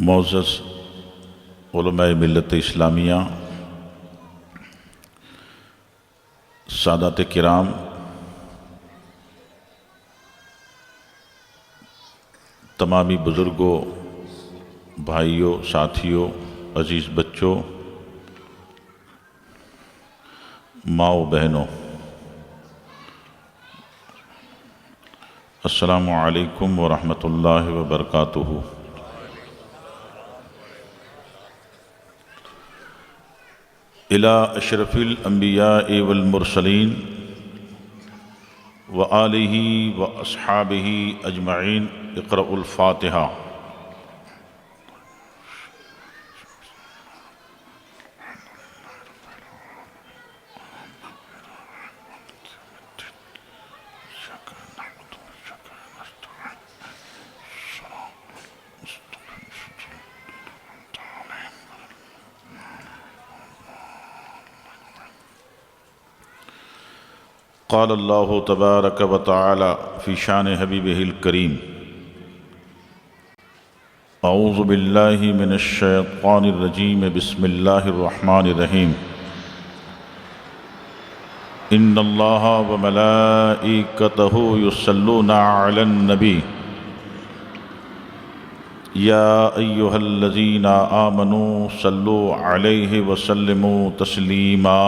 معزز علماء ملت اسلامیہ، سادات کرام، تمامی بزرگوں، بھائیوں، ساتھیوں، عزیز بچوں، ماؤں بہنوں، السلام علیکم ورحمۃ اللہ وبرکاتہ۔ الی اشرف الانبیاء والمرسلین وآلہ واصحابہ اجمعین، اقرأوا الفاتحہ۔ قال اللہ تبارک و تعالی فی شان حبیبہ الکریم، اعوذ باللہ من الشیطان الرجیم، بسم اللہ الرحمن الرحیم۔ ان اللہ وملائکتہ یصلون علی النبی یا ایہا الذین آمنوا صلوا علیہ وسلموا تسلیما۔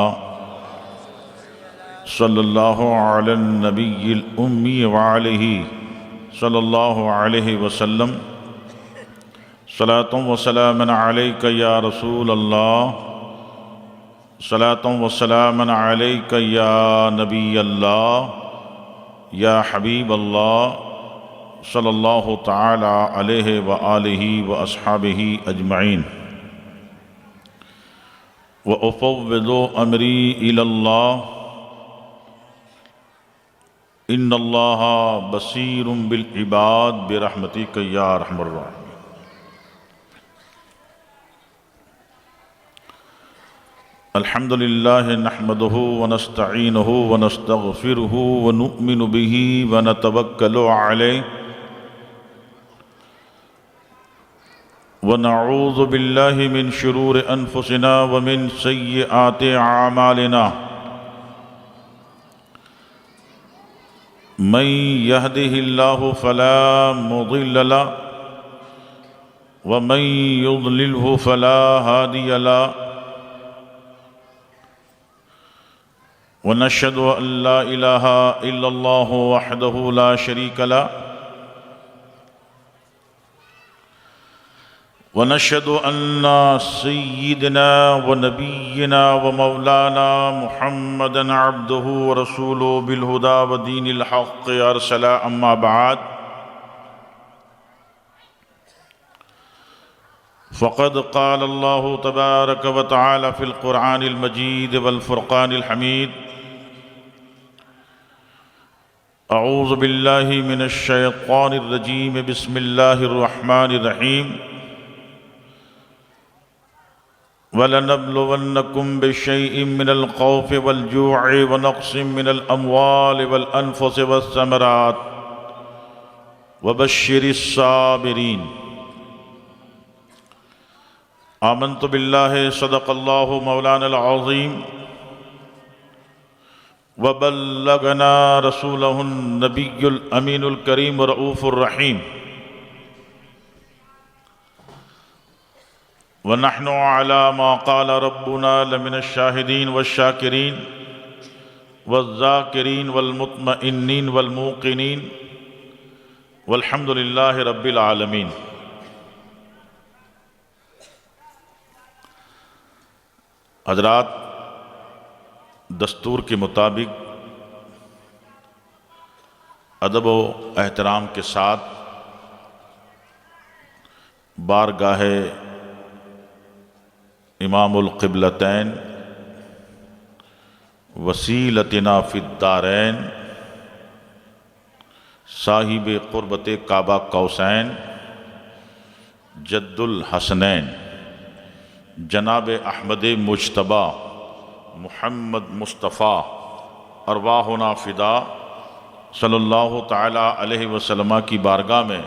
صلی اللہ علی النبی الامی وعلیہ صلی اللہ علیہ وسلم، صلاۃ و سلام علیک یا رسول اللہ، صلاۃ و سلام علیک یا نبی اللہ، یا حبیب اللہ، صلی اللہ تعالی علیہ وآلہ واصحابہ اجمعین۔ وافوض امری الی اللہ، ان اللہ بصیر بالعباد برحمتک یا ارحم الراحمین۔ الحمد للہ نحمدہ ونستعینہ ونستغفرہ ونؤمن بہ ونتوکل علیہ ونعوذ باللہ من شرور انفسنا ومن سیئات اعمالنا، من يهده الله فلا مضل له ومن يضلله فلا هادي له، ونشهد أن لا إله إلا الله وحده لا شريك له، ونشهد أن سيدنا ونبينا ومولانا محمدًا عبده ورسوله بالهدى ودين الحق أرسل، أما بعد فقد قال الله تبارك وتعالى في القرآن المجيد والفرقان الحميد، أعوذ بالله من الشيطان الرجيم، بسم الله الرحمن الرحيم۔ وَلَنَبْلُوَنَّكُمْ بِشَيْءٍ مِّنَ الْخَوْفِ وَالْجُوعِ وَنَقْصٍ مِّنَ الْأَمْوَالِ وَالْأَنفُسِ وَالثَّمَرَاتِ وَبَشِّرِ الصَّابِرِينَ۔ آمنت باللہ، صدق اللہ مولانا العظیم، وبلغنا رسولہ النبی الامین الکریم الرؤوف الرحیم، ونحن على ما قال ربنا لمن الشاہدین والشاکرین والذاکرین والمطمئنین والموقنین، والحمد للہ رب العالمین۔ حضرات، دستور کے مطابق ادب و احترام کے ساتھ بارگاہ امام القبلتین وسیلتنا فی الدارین، صاحب قربت کعبہ قوسین، جد الحسنین، جناب احمد مجتبیٰ محمد مصطفیٰ ارواحنا فدا صلی اللہ تعالی علیہ وسلم کی بارگاہ میں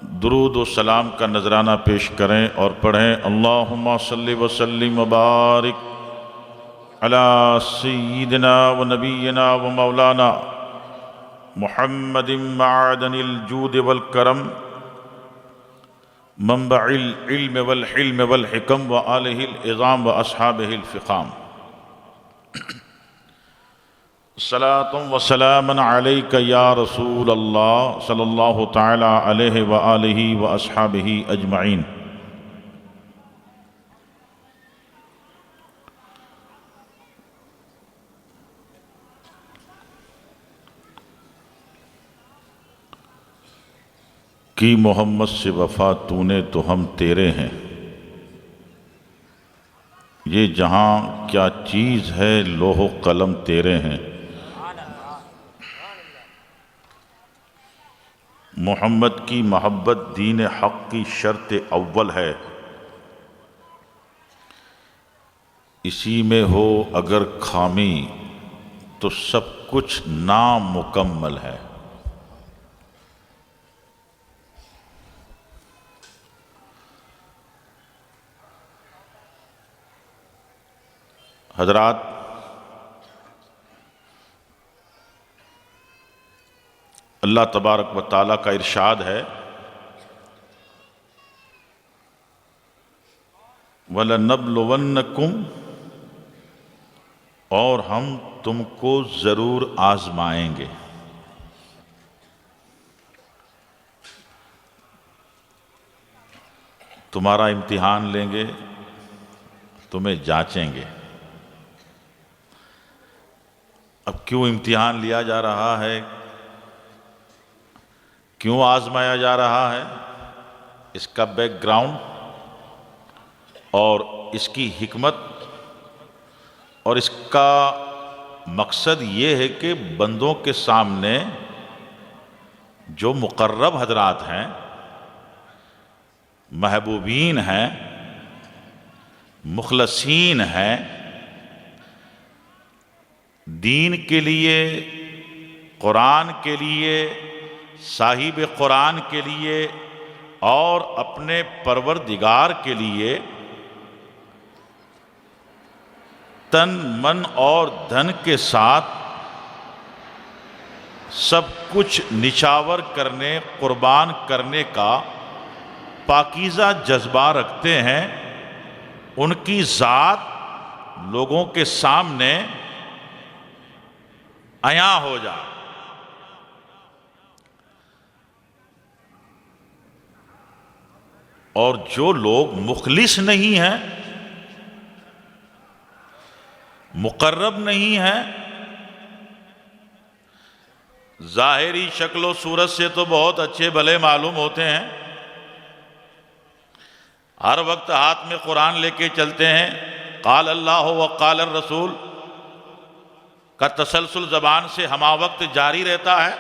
درود و سلام کا نذرانہ پیش کریں اور پڑھیں اللہم صلی وسلم وبارک علی سیدنا و نبینا و مولانا محمد معدن الجود والکرم منبع العلم والحلم والحکم و آلہ العظام و اصحابہ الفخام صلاۃ و سلام علیک یا رسول اللہ صلی اللہ تعالی علیہ وآلہ و اصحابہ اجمعین۔ کی محمد سے وفا تو نے تو ہم تیرے ہیں، یہ جہاں کیا چیز ہے لوح و قلم تیرے ہیں۔ محمد کی محبت دین حق کی شرط اول ہے، اسی میں ہو اگر خامی تو سب کچھ نامکمل ہے۔ حضرات، اللہ تبارک و تعالیٰ کا ارشاد ہے وَلَنَبْلُوَنَّكُمْ، اور ہم تم کو ضرور آزمائیں گے۔ تمہارا امتحان لیں گے، تمہیں جانچیں گے۔ اب کیوں امتحان لیا جا رہا ہے، کیوں آزمایا جا رہا ہے، اس کا بیک گراؤنڈ اور اس کی حکمت اور اس کا مقصد یہ ہے کہ بندوں کے سامنے جو مقرب حضرات ہیں، محبوبین ہیں، مخلصین ہیں، دین کے لیے، قرآن کے لیے، صاحب قرآن کے لیے اور اپنے پروردگار کے لیے تن من اور دھن کے ساتھ سب کچھ نچھاور کرنے، قربان کرنے کا پاکیزہ جذبہ رکھتے ہیں، ان کی ذات لوگوں کے سامنے عیاں ہو جائے۔ اور جو لوگ مخلص نہیں ہیں، مقرب نہیں ہیں، ظاہری شکل و صورت سے تو بہت اچھے بھلے معلوم ہوتے ہیں، ہر وقت ہاتھ میں قرآن لے کے چلتے ہیں، قال اللہ و قال الرسول کا تسلسل زبان سے ہمہ وقت جاری رہتا ہے،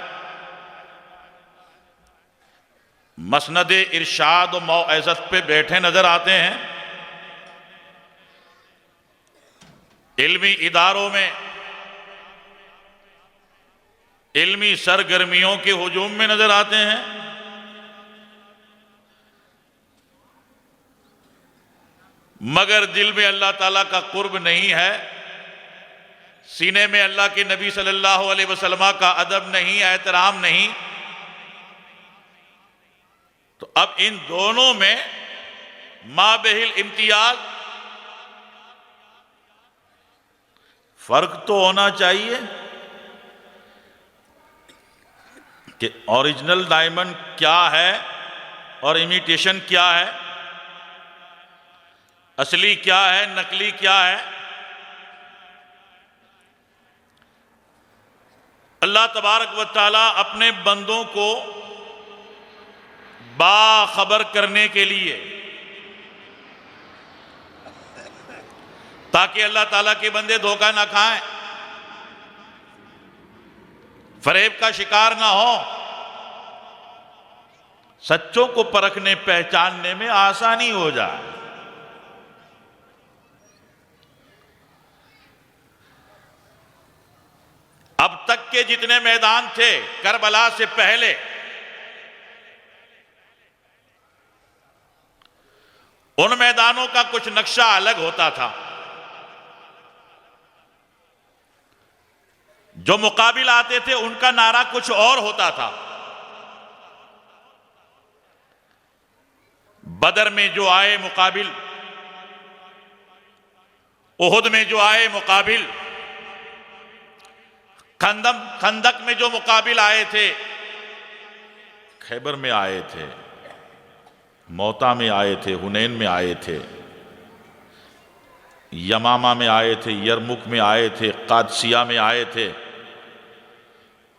مسند ارشاد و موعظت پہ بیٹھے نظر آتے ہیں، علمی اداروں میں علمی سرگرمیوں کے ہجوم میں نظر آتے ہیں، مگر دل میں اللہ تعالیٰ کا قرب نہیں ہے، سینے میں اللہ کے نبی صلی اللہ علیہ وسلم کا ادب نہیں، احترام نہیں۔ تو اب ان دونوں میں مابہ الامتیاز فرق تو ہونا چاہیے کہ اوریجنل ڈائمنڈ کیا ہے اور امیٹیشن کیا ہے، اصلی کیا ہے، نقلی کیا ہے۔ اللہ تبارک و تعالیٰ اپنے بندوں کو باخبر کرنے کے لیے، تاکہ اللہ تعالیٰ کے بندے دھوکہ نہ کھائیں، فریب کا شکار نہ ہو، سچوں کو پرکھنے پہچاننے میں آسانی ہو جائے۔ اب تک کے جتنے میدان تھے کربلا سے پہلے، ان میدانوں کا کچھ نقشہ الگ ہوتا تھا. جو مقابل آتے تھے ان کا نعرہ کچھ اور ہوتا تھا. بدر میں جو آئے مقابل، احد میں جو آئے مقابل، خندق میں جو مقابل آئے تھے، خیبر میں آئے تھے، موتا میں آئے تھے، حنین میں آئے تھے، یمامہ میں آئے تھے، یرمک میں آئے تھے، قادسیہ میں آئے تھے،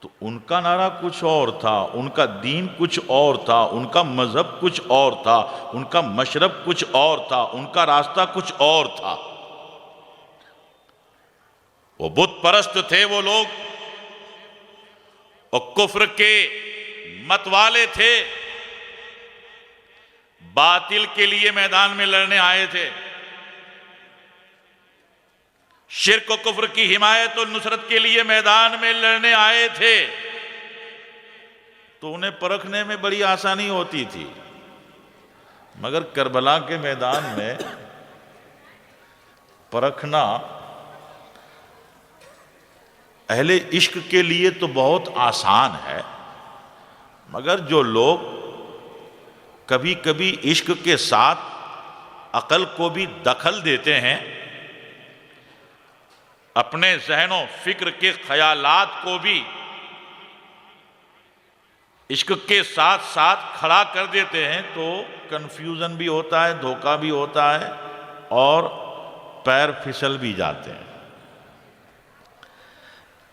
تو ان کا نعرہ کچھ اور تھا، ان کا دین کچھ اور تھا، ان کا مذہب کچھ اور تھا، ان کا مشرب کچھ اور تھا، ان کا راستہ کچھ اور تھا. وہ بت پرست تھے وہ لوگ، اور کفر کے مت والے تھے، باطل کے لیے میدان میں لڑنے آئے تھے، شرک و کفر کی حمایت و نصرت کے لیے میدان میں لڑنے آئے تھے. تو انہیں پرکھنے میں بڑی آسانی ہوتی تھی، مگر کربلا کے میدان میں پرکھنا اہل عشق کے لیے تو بہت آسان ہے، مگر جو لوگ کبھی کبھی عشق کے ساتھ عقل کو بھی دخل دیتے ہیں، اپنے ذہن و فکر کے خیالات کو بھی عشق کے ساتھ ساتھ کھڑا کر دیتے ہیں، تو کنفیوژن بھی ہوتا ہے، دھوکہ بھی ہوتا ہے، اور پیر پھسل بھی جاتے ہیں.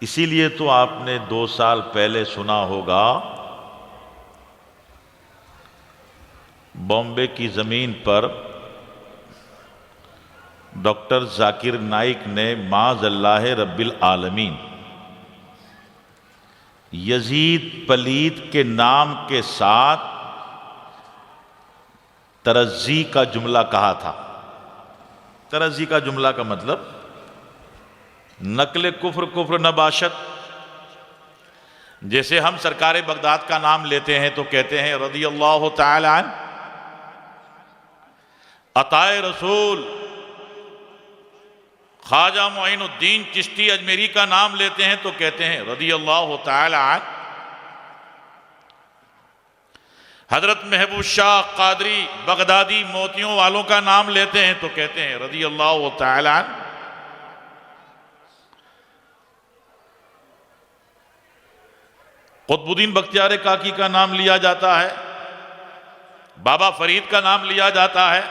اسی لیے تو آپ نے 2 سال پہلے سنا ہوگا، بامبے کی زمین پر ڈاکٹر ذاکر نائک نے معاذ اللہ رب العالمین یزید پلید کے نام کے ساتھ ترزی کا جملہ کہا تھا. ترزی کا جملہ کا مطلب نقل کفر نباشت. جیسے ہم سرکار بغداد کا نام لیتے ہیں تو کہتے ہیں رضی اللہ تعالی عنہ، عطائے رسول خواجہ معین الدین چشتی اجمیری کا نام لیتے ہیں تو کہتے ہیں رضی اللہ تعالی عنہ. حضرت محبوب شاہ قادری بغدادی موتیوں والوں کا نام لیتے ہیں تو کہتے ہیں رضی اللہ تعالی عنہ. قطب الدین بختیار کاکی کا نام لیا جاتا ہے، بابا فرید کا نام لیا جاتا ہے،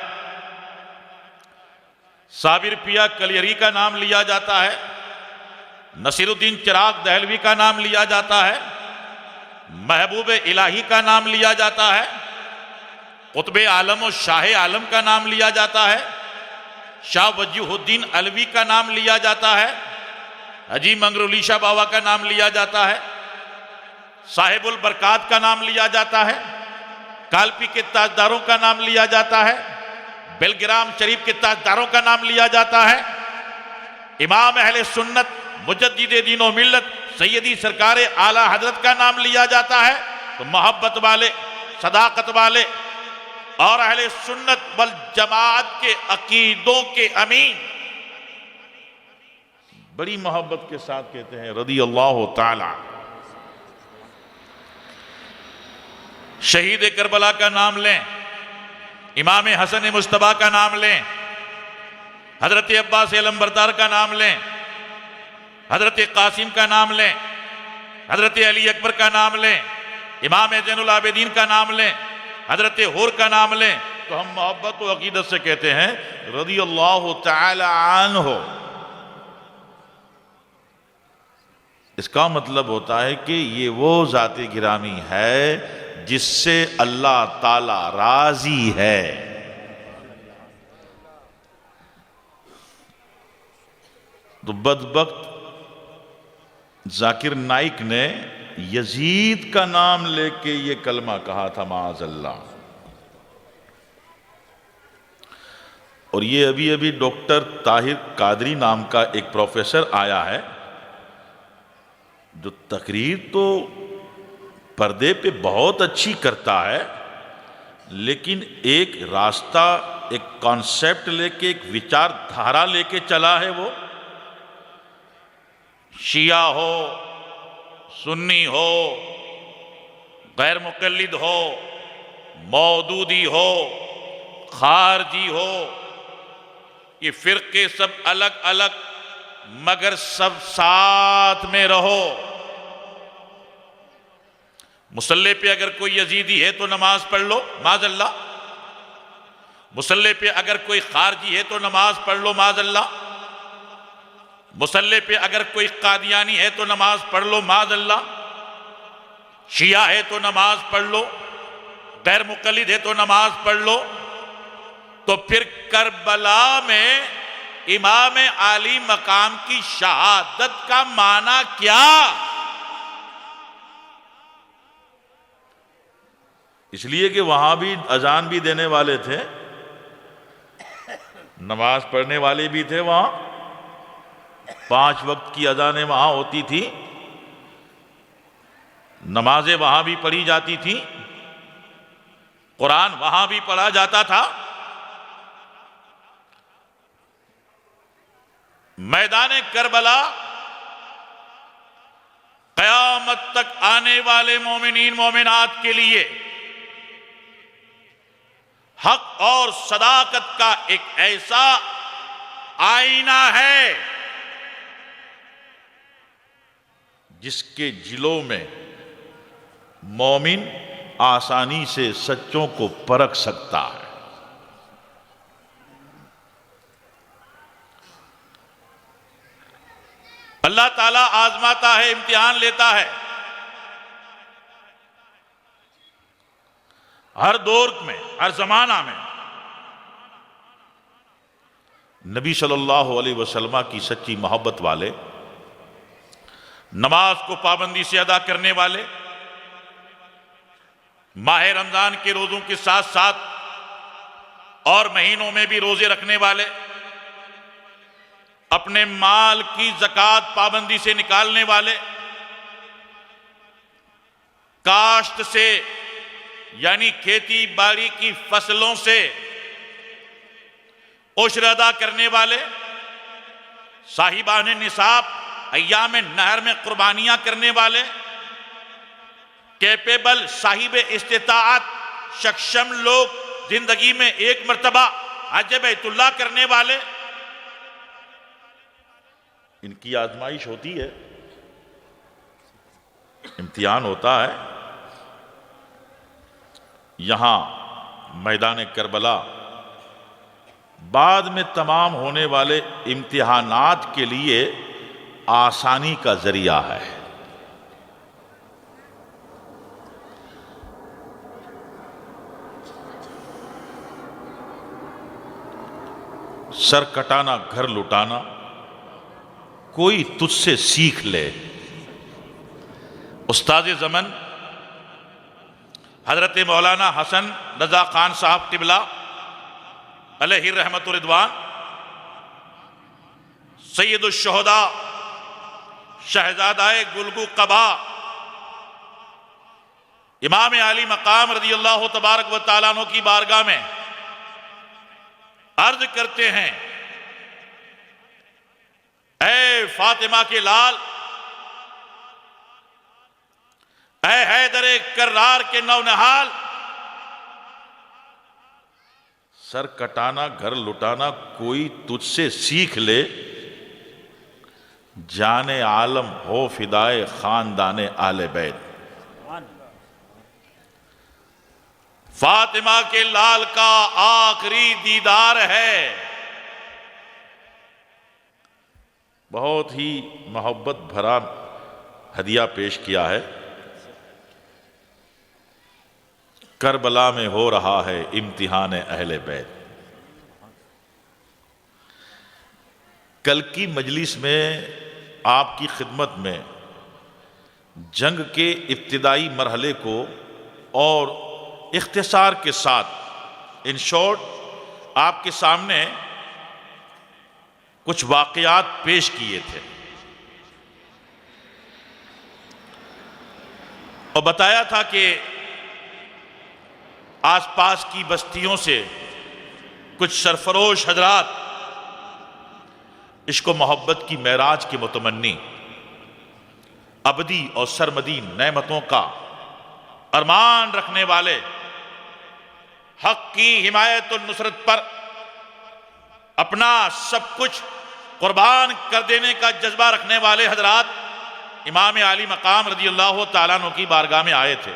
صابر پیا کلیری کا نام لیا جاتا ہے، نصیر الدین چراغ دہلوی کا نام لیا جاتا ہے، محبوب الہی کا نام لیا جاتا ہے، قطب عالم و شاہ عالم کا نام لیا جاتا ہے، شاہ وجیہ الدین علوی کا نام لیا جاتا ہے، حجی منگرولی شاہ بابا کا نام لیا جاتا ہے، صاحب البرکات کا نام لیا جاتا ہے، کالپی کے تاجداروں کا نام لیا جاتا ہے، بیلگرام شریف کے تاجداروں کا نام لیا جاتا ہے، امام اہل سنت مجدد دین و ملت سیدی سرکار اعلیٰ حضرت کا نام لیا جاتا ہے. تو محبت والے، صداقت والے اور اہل سنت والجماعت کے عقیدوں کے امین بڑی محبت کے ساتھ کہتے ہیں رضی اللہ تعالی. شہید کربلا کا نام لیں، امام حسن مصطفیٰ کا نام لیں، حضرت عباس علمبردار کا نام لیں، حضرت قاسم کا نام لیں، حضرت علی اکبر کا نام لیں، امام زین العابدین کا نام لیں، حضرت حور کا نام لیں، تو ہم محبت و عقیدت سے کہتے ہیں رضی اللہ تعالی عنہ. اس کا مطلب ہوتا ہے کہ یہ وہ ذات گرامی ہے جس سے اللہ تعالی راضی ہے. تو بدبخت ذاکر نائک نے یزید کا نام لے کے یہ کلمہ کہا تھا معاذ اللہ. اور یہ ابھی ڈاکٹر طاہر قادری نام کا ایک پروفیسر آیا ہے جو تقریر تو پردے پہ بہت اچھی کرتا ہے، لیکن ایک راستہ ایک کانسیپٹ لے کے، ایک وچار دھارا لے کے چلا ہے، وہ شیعہ ہو، سنی ہو، غیر مقلد ہو، مودودی ہو، خارجی ہو، یہ فرقے سب الگ الگ مگر سب ساتھ میں رہو۔ مصلی پہ اگر کوئی یزیدی ہے تو نماز پڑھ لو، معاذ اللہ۔ مصلی پہ اگر کوئی خارجی ہے تو نماز پڑھ لو، معاذ اللہ۔ مصلی پہ اگر کوئی قادیانی ہے تو نماز پڑھ لو، معاذ اللہ۔ شیعہ ہے تو نماز پڑھ لو، غیر مقلد ہے تو نماز پڑھ لو۔ تو پھر کربلا میں امام عالی مقام کی شہادت کا معنی کیا؟ اس لیے کہ وہاں بھی اذان بھی دینے والے تھے، نماز پڑھنے والے بھی تھے، وہاں 5 وقت کی اذانیں وہاں ہوتی تھی، نمازیں وہاں بھی پڑھی جاتی تھیں، قرآن وہاں بھی پڑھا جاتا تھا۔ میدان کربلا قیامت تک آنے والے مومنین مومنات کے لیے حق اور صداقت کا ایک ایسا آئینہ ہے جس کے جلوں میں مومن آسانی سے سچوں کو پرکھ سکتا ہے۔ اللہ تعالیٰ آزماتا ہے، امتحان لیتا ہے، ہر دور میں، ہر زمانہ میں۔ نبی صلی اللہ علیہ وسلم کی سچی محبت والے، نماز کو پابندی سے ادا کرنے والے، ماہ رمضان کے روزوں کے ساتھ ساتھ اور مہینوں میں بھی روزے رکھنے والے، اپنے مال کی زکوٰۃ پابندی سے نکالنے والے، کاشت سے یعنی کھیتی باڑی کی فصلوں سے عشر ادا کرنے والے، صاحبان نصاب ایام نہر میں قربانیاں کرنے والے، کیپیبل صاحب استطاعت سکشم لوگ زندگی میں ایک مرتبہ حج بیت اللہ کرنے والے، ان کی آزمائش ہوتی ہے، امتحان ہوتا ہے۔ یہاں میدان کربلا بعد میں تمام ہونے والے امتحانات کے لیے آسانی کا ذریعہ ہے۔ سر کٹانا گھر لٹانا، کوئی تجھ سے سیکھ لے۔ استاد زمن حضرت مولانا حسن رضا خان صاحب قبلہ علیہ رحمت و رضوان، سید الشہداء شہزادہ گلگو قبا، امام عالی مقام رضی اللہ تبارک و تعالیٰ عنہ کی بارگاہ میں عرض کرتے ہیں، اے فاطمہ کے لال، اے حیدر کرار کے نونہال، سر کٹانا گھر لٹانا کوئی تجھ سے سیکھ لے، جان عالم ہو فدائے خاندان آل بیت۔ فاطمہ کے لال کا آخری دیدار ہے۔ بہت ہی محبت بھرا ہدیہ پیش کیا ہے۔ کربلا میں ہو رہا ہے امتحان اہل بیت۔ کل کی مجلس میں آپ کی خدمت میں جنگ کے ابتدائی مرحلے کو اور اختصار کے ساتھ ان شارٹ آپ کے سامنے کچھ واقعات پیش کیے تھے اور بتایا تھا کہ آس پاس کی بستیوں سے کچھ سرفروش حضرات عشق و محبت کی معراج کے متمنی، ابدی اور سرمدی نعمتوں کا ارمان رکھنے والے، حق کی حمایت اور نصرت پر اپنا سب کچھ قربان کر دینے کا جذبہ رکھنے والے حضرات امام عالی مقام رضی اللہ تعالیٰ عنہ کی بارگاہ میں آئے تھے،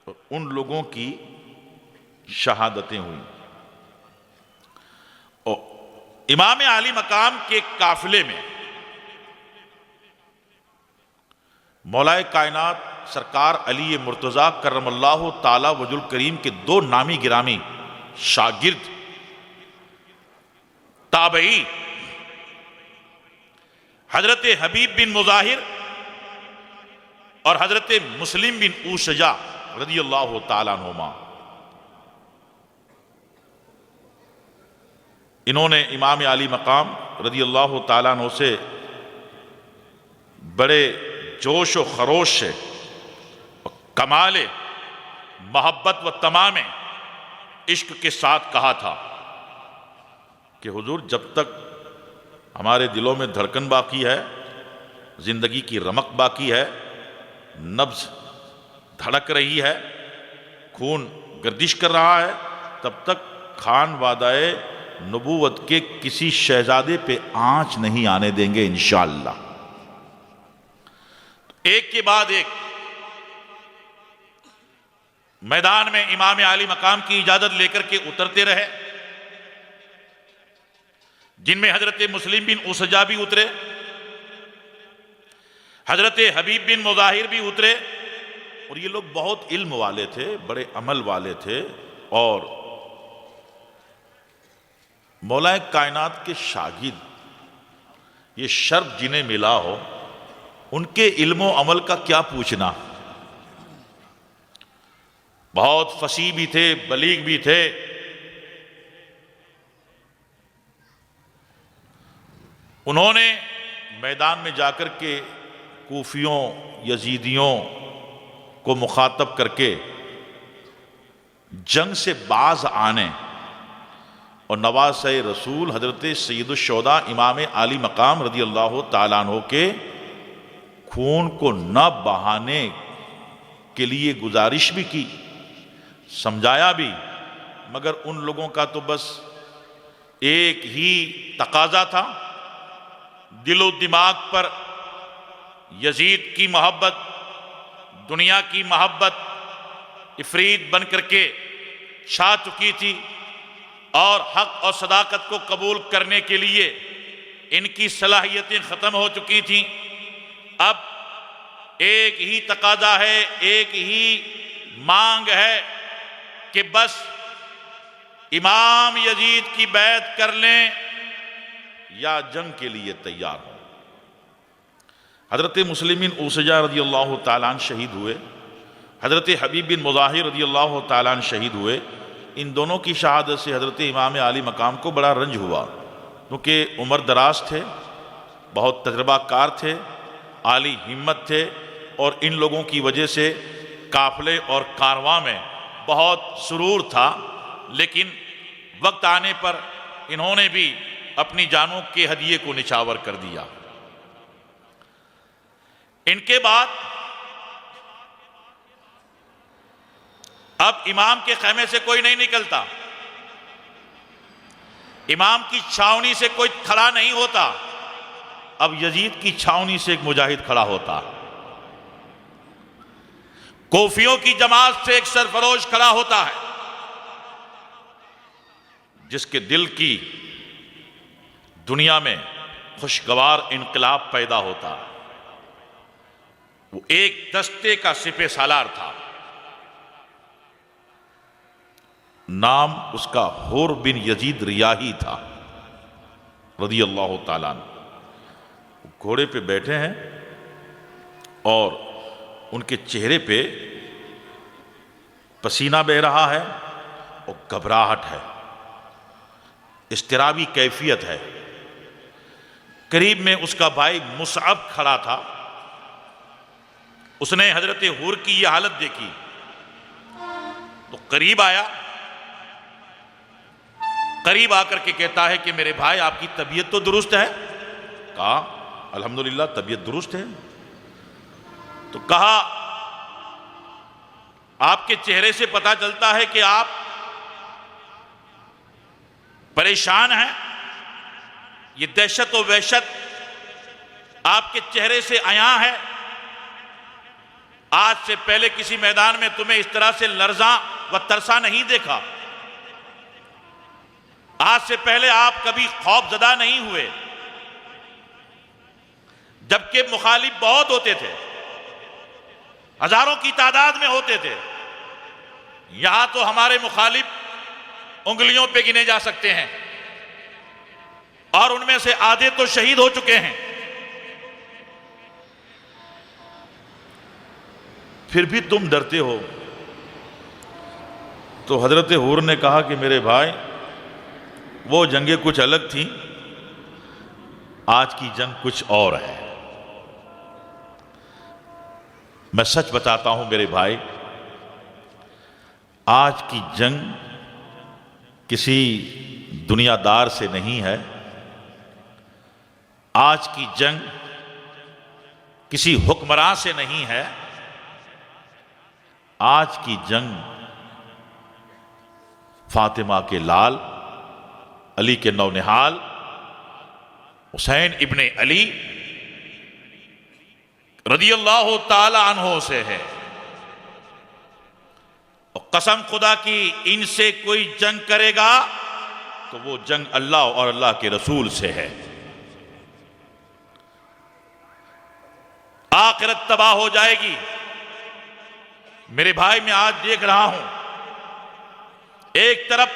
اور ان لوگوں کی شہادتیں ہوئیں، اور امام عالی مقام کے قافلے میں مولا کائنات سرکار علی مرتضیٰ کرم اللہ تعالی وجہ الکریم کے دو نامی گرامی شاگرد تابعی حضرت حبیب بن مظاہر اور حضرت مسلم بن اوشجا رضی اللہ تعالیٰ عنہما، انہوں نے امام علی مقام رضی اللہ تعالیٰ عنہ سے بڑے جوش و خروش سے کمال محبت و تمام عشق کے ساتھ کہا تھا کہ حضور جب تک ہمارے دلوں میں دھڑکن باقی ہے، زندگی کی رمق باقی ہے، نبض دھڑک رہی ہے، خون گردش کر رہا ہے، تب تک خان وعدائے نبوت کے کسی شہزادے پہ آنچ نہیں آنے دیں گے انشاءاللہ۔ ایک کے بعد ایک میدان میں امام عالی مقام کی اجازت لے کر کے اترتے رہے، جن میں حضرت مسلم بن اوشجا بھی اترے، حضرت حبیب بن مظاہر بھی اترے، اور یہ لوگ بہت علم والے تھے، بڑے عمل والے تھے، اور مولا کائنات کے شاگرد یہ شرف جنہیں ملا ہو، ان کے علم و عمل کا کیا پوچھنا، بہت فصیح بھی تھے، بلیغ بھی تھے، انہوں نے میدان میں جا کر کے کوفیوں یزیدیوں کو مخاطب کر کے جنگ سے باز آنے اور نواسہ رسول حضرت سید الشہداء امام عالی مقام رضی اللہ تعالیٰ عنہ کے خون کو نہ بہانے کے لیے گزارش بھی کی، سمجھایا بھی، مگر ان لوگوں کا تو بس ایک ہی تقاضا تھا، دل و دماغ پر یزید کی محبت، دنیا کی محبت افریت بن کر کے چھا چکی تھی، اور حق اور صداقت کو قبول کرنے کے لیے ان کی صلاحیتیں ختم ہو چکی تھیں۔ اب ایک ہی تقاضا ہے، ایک ہی مانگ ہے کہ بس امام یزید کی بیعت کر لیں یا جنگ کے لیے تیار ہوں۔ حضرت مسلم بن اوشجا رضی اللہ تعالیٰ عنہ شہید ہوئے، حضرت حبیب بن مظاہر رضی اللہ تعالیٰ عنہ شہید ہوئے۔ ان دونوں کی شہادت سے حضرت امام عالی مقام کو بڑا رنج ہوا، کیونکہ عمر دراز تھے، بہت تجربہ کار تھے، عالی ہمت تھے، اور ان لوگوں کی وجہ سے قافلے اور کارواں میں بہت سرور تھا، لیکن وقت آنے پر انہوں نے بھی اپنی جانوں کے ہدیے کو نچھاور کر دیا۔ ان کے بعد اب امام کے خیمے سے کوئی نہیں نکلتا، امام کی چھاونی سے کوئی کھڑا نہیں ہوتا، اب یزید کی چھاونی سے ایک مجاہد کھڑا ہوتا، کوفیوں کی جماعت سے ایک سرفروش کھڑا ہوتا ہے، جس کے دل کی دنیا میں خوشگوار انقلاب پیدا ہوتا۔ وہ ایک دستے کا سپہ سالار تھا، نام اس کا حور بن یزید ریاحی تھا رضی اللہ تعالیٰ عنہ۔ گھوڑے پہ بیٹھے ہیں اور ان کے چہرے پہ پسینہ بہہ رہا ہے اور گھبراہٹ ہے، اضطرابی کیفیت ہے۔ قریب میں اس کا بھائی مصعب کھڑا تھا، اس نے حضرت حور کی یہ حالت دیکھی تو قریب آیا قریب آ کر کے کہتا ہے کہ میرے بھائی آپ کی طبیعت تو درست ہے؟ کہا الحمدللہ طبیعت درست ہے۔ تو کہا آپ کے چہرے سے پتہ چلتا ہے کہ آپ پریشان ہیں، یہ دہشت و وحشت آپ کے چہرے سے عیاں ہے۔ آج سے پہلے کسی میدان میں تمہیں اس طرح سے لرزاں و ترسا نہیں دیکھا، آج سے پہلے آپ کبھی خوف زدہ نہیں ہوئے، جبکہ مخالف بہت ہوتے تھے، ہزاروں کی تعداد میں ہوتے تھے۔ یہاں تو ہمارے مخالف انگلیوں پہ گنے جا سکتے ہیں، اور ان میں سے آدھے تو شہید ہو چکے ہیں۔ پھر بھی تم ڈرتے ہو۔ تو حضرت حور نے کہا کہ میرے بھائی وہ جنگیں کچھ الگ تھیں، آج کی جنگ کچھ اور ہے۔ میں سچ بتاتا ہوں میرے بھائی، آج کی جنگ کسی دنیا دار سے نہیں ہے، آج کی جنگ کسی حکمراں سے نہیں ہے، آج کی جنگ فاطمہ کے لال، علی کے نونہال حسین ابن علی رضی اللہ تعالی عنہ سے ہے۔ اور قسم خدا کی ان سے کوئی جنگ کرے گا تو وہ جنگ اللہ اور اللہ کے رسول سے ہے۔ آخرت تباہ ہو جائے گی۔ میرے بھائی میں آج دیکھ رہا ہوں، ایک طرف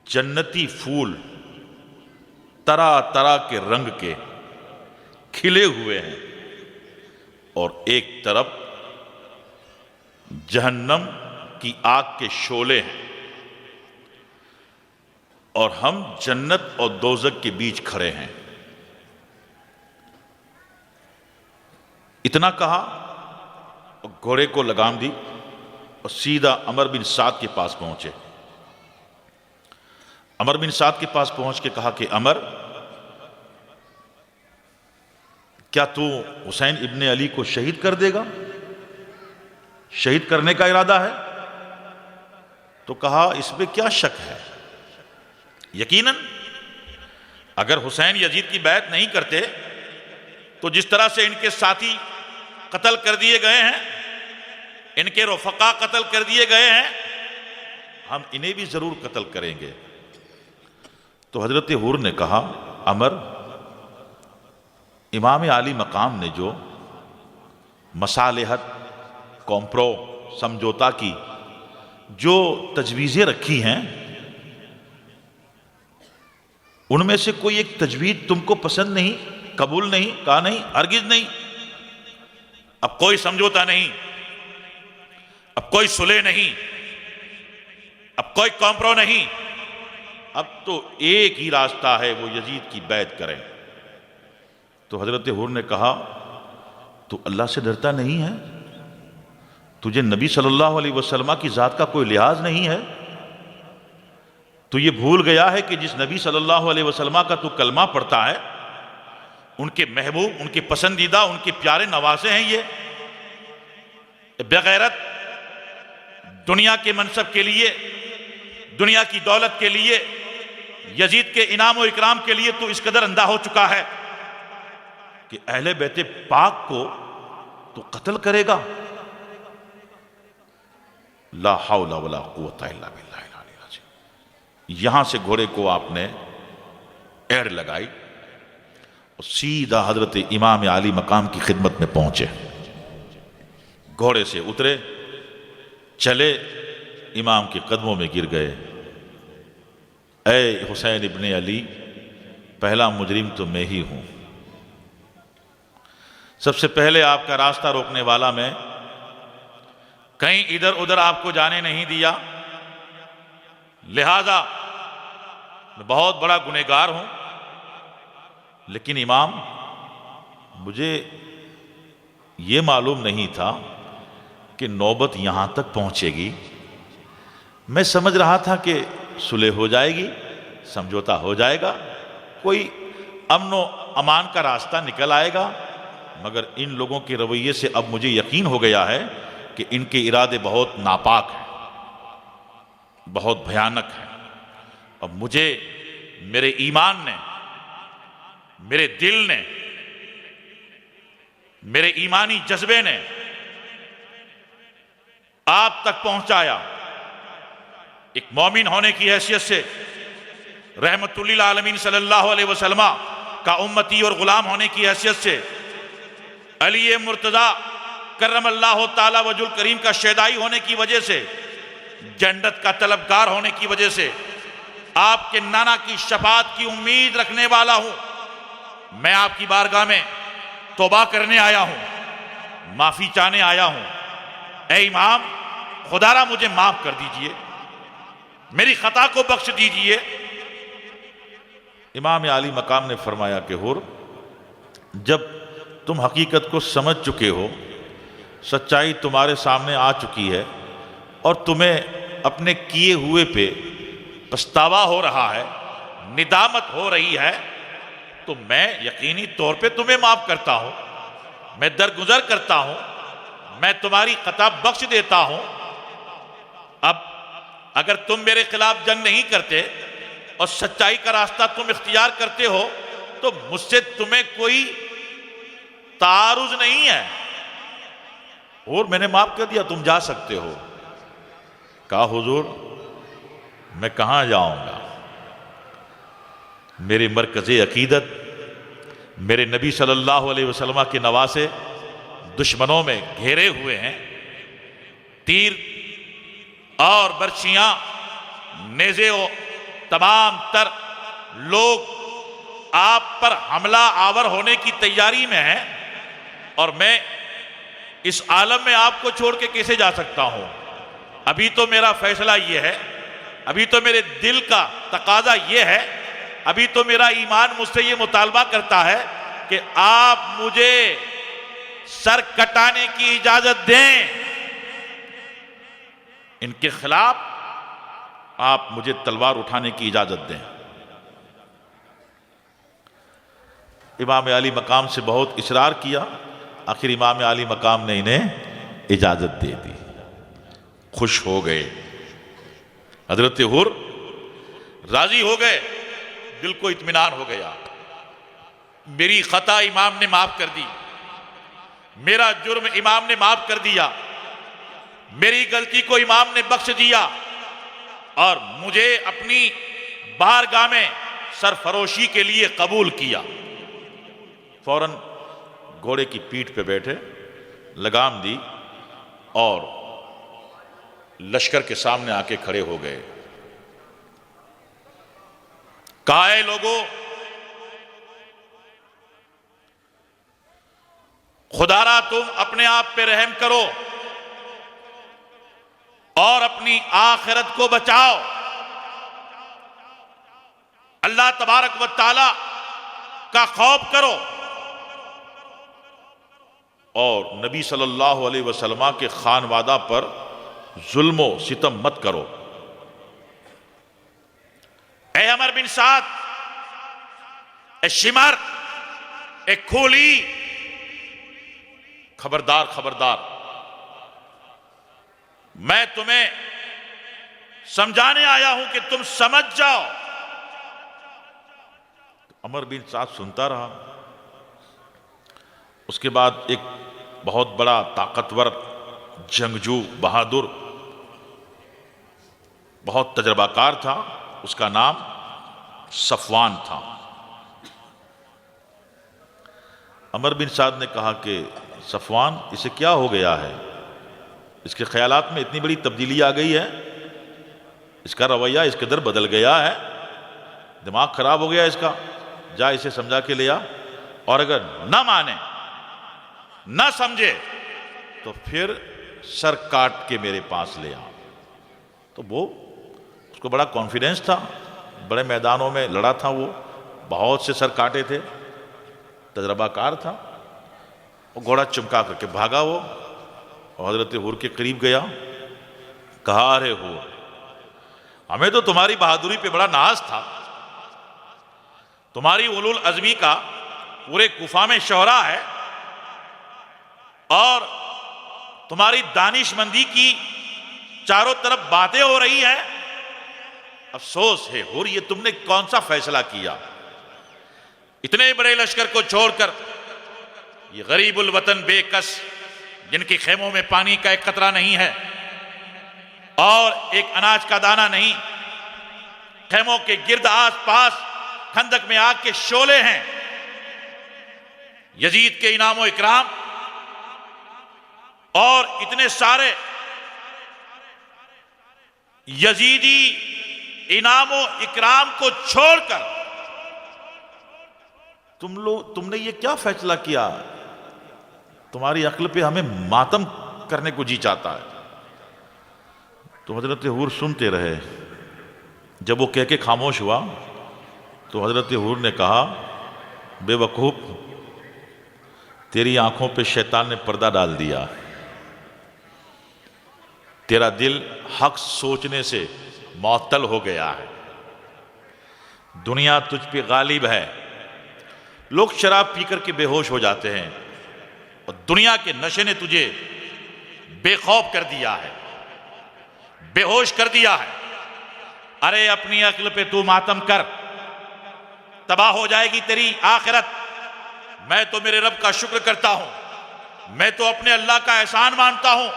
جنتی پھول طرح طرح کے رنگ کے کھلے ہوئے ہیں، اور ایک طرف جہنم کی آگ کے شعلے ہیں، اور ہم جنت اور دوزخ کے بیچ کھڑے ہیں۔ اتنا کہا اور گھوڑے کو لگام دی اور سیدھا عمر بن سعد کے پاس پہنچے۔ عمر بن سعد کے پاس پہنچ کے کہا کہ عمر، کیا تو حسین ابن علی کو شہید کر دے گا؟ شہید کرنے کا ارادہ ہے؟ تو کہا اس میں کیا شک ہے، یقیناً اگر حسین یزید کی بیعت نہیں کرتے تو جس طرح سے ان کے ساتھی قتل کر دیے گئے ہیں، ان کے رفقا قتل کر دیے گئے ہیں، ہم انہیں بھی ضرور قتل کریں گے۔ تو حضرت حور نے کہا عمر، امام عالی مقام نے جو مصالحت، کمپرو، سمجھوتا کی جو تجویزیں رکھی ہیں، ان میں سے کوئی ایک تجویز تم کو پسند نہیں، قبول نہیں؟ کہا نہیں، ہرگز نہیں۔ اب کوئی سمجھوتا نہیں، اب کوئی صلح نہیں، اب کوئی کمپرو نہیں، اب تو ایک ہی راستہ ہے، وہ یزید کی بیعت کریں۔ تو حضرت حور نے کہا تو اللہ سے ڈرتا نہیں ہے؟ تجھے نبی صلی اللہ علیہ وسلم کی ذات کا کوئی لحاظ نہیں ہے؟ تو یہ بھول گیا ہے کہ جس نبی صلی اللہ علیہ وسلم کا تو کلمہ پڑھتا ہے، ان کے محبوب، ان کے پسندیدہ، ان کے پیارے نواسے ہیں یہ؟ بغیرت دنیا کے منصب کے لیے، دنیا کی دولت کے لیے، یزید کے انعام و اکرام کے لیے تو اس قدر اندھا ہو چکا ہے کہ اہل بیت پاک کو تو قتل کرے گا۔ لا حول ولا قوت الا باللہ العلی العظیم۔ یہاں سے گھوڑے کو آپ نے ایڑ لگائی اور سیدھا حضرت امام عالی مقام کی خدمت میں پہنچے، گھوڑے سے اترے، چلے، امام کے قدموں میں گر گئے۔ اے حسین ابن علی، پہلا مجرم تو میں ہی ہوں، سب سے پہلے آپ کا راستہ روکنے والا میں، کہیں ادھر ادھر آپ کو جانے نہیں دیا، لہذا میں بہت بڑا گنہگار ہوں۔ لیکن امام، مجھے یہ معلوم نہیں تھا کہ نوبت یہاں تک پہنچے گی، میں سمجھ رہا تھا کہ صلح ہو جائے گی، سمجھوتا ہو جائے گا، کوئی امن و امان کا راستہ نکل آئے گا، مگر ان لوگوں کے رویے سے اب مجھے یقین ہو گیا ہے کہ ان کے ارادے بہت ناپاک ہیں، بہت بھیانک ہیں۔ اب مجھے میرے ایمان نے، میرے دل نے، میرے ایمانی جذبے نے آپ تک پہنچایا۔ ایک مومن ہونے کی حیثیت سے، رحمت للعالمین صلی اللہ علیہ وسلم کا امتی اور غلام ہونے کی حیثیت سے، علی مرتضیٰ کرم اللہ تعالی وجہ الکریم کا شیدائی ہونے کی وجہ سے، جنت کا طلبگار ہونے کی وجہ سے، آپ کے نانا کی شفاعت کی امید رکھنے والا ہوں۔ میں آپ کی بارگاہ میں توبہ کرنے آیا ہوں، معافی چاہنے آیا ہوں۔ اے امام، خدا را مجھے معاف کر دیجئے، میری خطا کو بخش دیجئے۔ امام عالی مقام نے فرمایا کہ حر، جب تم حقیقت کو سمجھ چکے ہو، سچائی تمہارے سامنے آ چکی ہے اور تمہیں اپنے کیے ہوئے پہ پچھتاوا ہو رہا ہے، ندامت ہو رہی ہے، تو میں یقینی طور پہ تمہیں معاف کرتا ہوں، میں درگزر کرتا ہوں، میں تمہاری خطا بخش دیتا ہوں۔ اب اگر تم میرے خلاف جنگ نہیں کرتے اور سچائی کا راستہ تم اختیار کرتے ہو تو مجھ سے تمہیں کوئی تعارض نہیں ہے، اور میں نے معاف کر دیا، تم جا سکتے ہو۔ کہا حضور میں کہاں جاؤں گا، میرے مرکز عقیدت، میرے نبی صلی اللہ علیہ وسلم کے نواسے دشمنوں میں گھیرے ہوئے ہیں، تیر اور برچیاں، نیزے و تمام تر لوگ آپ پر حملہ آور ہونے کی تیاری میں ہیں، اور میں اس عالم میں آپ کو چھوڑ کے کیسے جا سکتا ہوں؟ ابھی تو میرا فیصلہ یہ ہے، ابھی تو میرے دل کا تقاضا یہ ہے، ابھی تو میرا ایمان مجھ سے یہ مطالبہ کرتا ہے کہ آپ مجھے سر کٹانے کی اجازت دیں، ان کے خلاف آپ مجھے تلوار اٹھانے کی اجازت دیں۔ امام عالی مقام سے بہت اصرار کیا، آخر امام عالی مقام نے انہیں اجازت دے دی، خوش ہو گئے۔ حضرت حر راضی ہو گئے، دل کو اطمینان ہو گیا، میری خطا امام نے معاف کر دی، میرا جرم امام نے معاف کر دیا، میری غلطی کو امام نے بخش دیا، اور مجھے اپنی بارگاہ میں سرفروشی کے لیے قبول کیا۔ فوراً گھوڑے کی پیٹھ پہ بیٹھے، لگام دی اور لشکر کے سامنے آ کے کھڑے ہو گئے۔ کہا اے لوگو، خدا را تم اپنے آپ پہ رحم کرو اور اپنی آخرت کو بچاؤ، اللہ تبارک و تعالی کا خوف کرو، اور نبی صلی اللہ علیہ وسلم کے خانوادہ پر ظلم و ستم مت کرو۔ اے عمر بن سعد، اے شمر، اے کھولی، خبردار خبردار، میں تمہیں سمجھانے آیا ہوں کہ تم سمجھ جاؤ۔ عمر بن سعد سنتا رہا۔ اس کے بعد ایک بہت بڑا طاقتور جنگجو بہادر بہت تجربہ کار تھا، اس کا نام صفوان تھا۔ عمر بن سعد نے کہا کہ صفوان، اسے کیا ہو گیا ہے؟ اس کے خیالات میں اتنی بڑی تبدیلی آ گئی ہے، اس کا رویہ اس قدر بدل گیا ہے، دماغ خراب ہو گیا اس کا، جا اسے سمجھا کے لیا، اور اگر نہ مانے، نہ سمجھے تو پھر سر کاٹ کے میرے پاس لے آ۔ تو وہ، اس کو بڑا کانفیڈنس تھا، بڑے میدانوں میں لڑا تھا، وہ بہت سے سر کاٹے تھے، تجربہ کار تھا۔ وہ گھوڑا چمکا کر کے بھاگا وہ، اور حضرت حر کے قریب گیا، کہا ارے حر، ہمیں تو تمہاری بہادری پہ بڑا ناز تھا، تمہاری اولو العزمی کا پورے کوفہ میں شہرا ہے، اور تمہاری دانش مندی کی چاروں طرف باتیں ہو رہی ہیں۔ افسوس ہے حر، یہ تم نے کون سا فیصلہ کیا؟ اتنے بڑے لشکر کو چھوڑ کر یہ غریب الوطن بے کس، جن کے خیموں میں پانی کا ایک قطرہ نہیں ہے اور ایک اناج کا دانہ نہیں، خیموں کے گرد آس پاس خندق میں آگ کے شعلے ہیں، یزید کے انعام و اکرام اور اتنے سارے یزیدی انعام و اکرام کو چھوڑ کر تم نے یہ کیا فیصلہ کیا؟ تمہاری عقل پہ ہمیں ماتم کرنے کو جی چاہتا ہے۔ تو حضرت حور سنتے رہے۔ جب وہ کہہ کے خاموش ہوا تو حضرت حور نے کہا، بے وقوف، تیری آنکھوں پہ شیطان نے پردہ ڈال دیا، تیرا دل حق سوچنے سے معطل ہو گیا ہے، دنیا تجھ پہ غالب ہے، لوگ شراب پی کر کے بے ہوش ہو جاتے ہیں اور دنیا کے نشے نے تجھے بے خوف کر دیا ہے، بے ہوش کر دیا ہے۔ ارے اپنی عقل پہ تو ماتم کر، تباہ ہو جائے گی تیری آخرت۔ میں تو میرے رب کا شکر کرتا ہوں، میں تو اپنے اللہ کا احسان مانتا ہوں